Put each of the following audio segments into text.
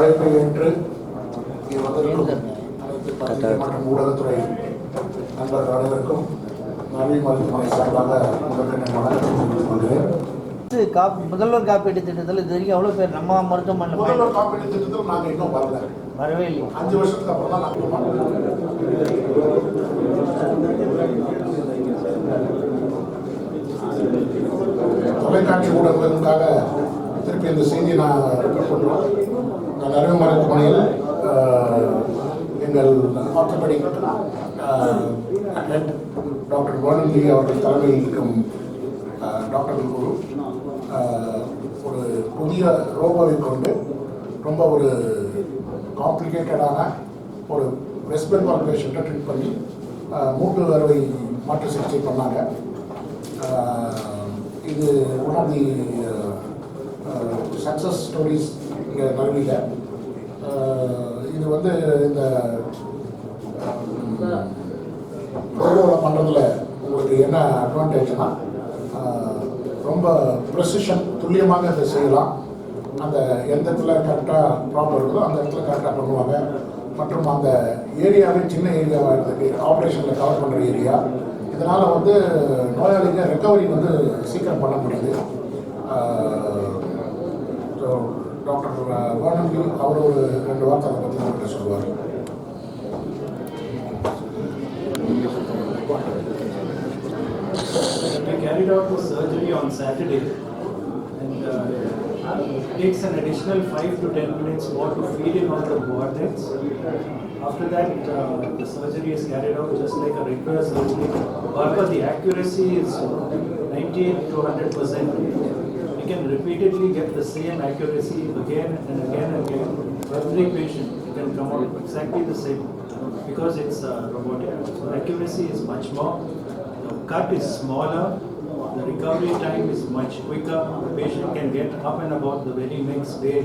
அழைப்பை ஏற்று இங்கே வந்திருக்கும் அனைத்து பத்திரிகை மற்றும் ஊடகத்துறை நண்பர்கள் அனைவருக்கும் நல்வி மருத்துவமனை சார்பாக முதற்கண்ணை வணக்கம் தெரிவித்துக் கொள்கிறேன். முதல்வர் காப்பீட்டு திட்டத்தில் இது வரைக்கும் எவ்வளோ பேர் நம்ம மருத்துவமனை முதல்வர் காப்பீட்டு திட்டத்தில் நாங்கள் இன்னும் வரவே இல்லை. 5 வருஷத்துக்கு அப்புறம் தான் தொலைக்காட்சி ஊடகங்களுக்காக திருப்பி இந்த செய்தியை நான் ரிப்போர்ட் பண்ணுறோம். நல்வி மருத்துவமனையில் எங்கள் ஆர்த்தோபெடிக் ஹெட் டாக்டர் வேர்னன் லீ அவர்கள் தலைமையில் இருக்கும் டாக்டர்கள் குழு ஒரு புதிய ரோபோவை கொண்டு ரொம்ப ஒரு காம்ப்ளிகேட்டடான ஒரு வெஸ்ட் பெங்கால் பேஷண்ட்டை ட்ரீட் பண்ணி மூட்டு அறுவை மாற்று சிகிச்சை பண்ணாங்க. இது one of the success stories இங்கே நல்வியில். இது வந்து இந்த ரோபோவில் பண்ணுறதுல உங்களுக்கு என்ன அட்வான்டேஜ்னா ரொம்ப ப்ரெசிஷன் துல்லியமாக இதை செய்யலாம். அந்த எந்த இடத்துல கரெக்டாக ப்ராப்ளம் இருக்குதோ அந்த இடத்துல கரெக்டாக பண்ணுவாங்க. மற்றும் அந்த ஏரியாவே சின்ன ஏரியாவாக இருக்குது, ஆப்ரேஷனில் கவர் பண்ணுற ஏரியா. இதனால் வந்து நோயாளிங்க ரெக்கவரி வந்து சீக்கிரம் பண்ண முடியுது. டாக்டர் வேர்னன் லீ அவர் ஒரு 2 வார்த்தை அதை பற்றி நம்மகிட்ட சொல்லுவார். We carried out the surgery on Saturday, and it takes an additional 5 to 10 minutes more to feed in all the vortex. After that, the surgery is carried out just like a regular surgery. However, the accuracy is 98 to 100%. We can repeatedly get the same accuracy again and again and again. Every patient can come out exactly the same because it's robotic. So accuracy is much more. The cut is smaller. The recovery time is much quicker. The patient can get up and about the very next day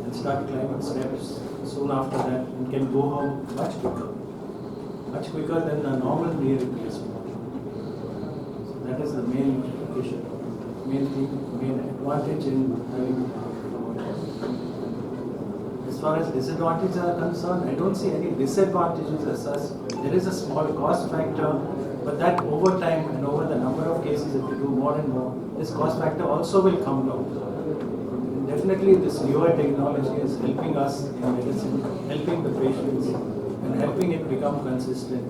and start climbing steps soon after that and can go home much quicker than a normal knee replacement. So that is the main issue, main thing, main advantage in having robotics. As far as disadvantages are concerned, I don't see any disadvantages as such. There is a small cost factor, but that over time and over the number of cases, if we do more and more, this cost factor also will come down. Definitely this newer technology is helping us in medicine, helping the patients and helping it become consistent.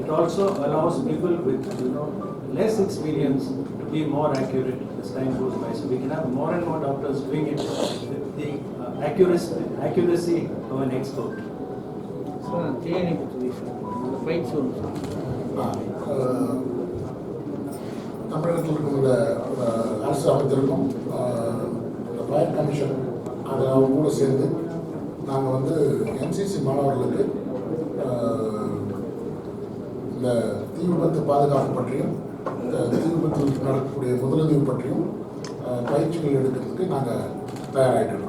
It also allows people with less experience to be more accurate as time goes by. So we can have more and more doctors doing it with the accuracy of an expert. தமிழகத்தில் இருக்கும் இந்த அரசு அமைத்திருக்கும் fire commission அதை அவங்க கூட சேர்ந்து நாங்கள் வந்து என்சிசி மாணவர்களுக்கு இந்த தீ விபத்து பாதுகாப்பு பற்றியும் தீ விபத்தில் நடக்கக்கூடிய முதலுதவி பற்றியும் பயிற்சிகள் எடுக்கிறதுக்கு நாங்கள் தயாராகிட்டு இருக்கோம்.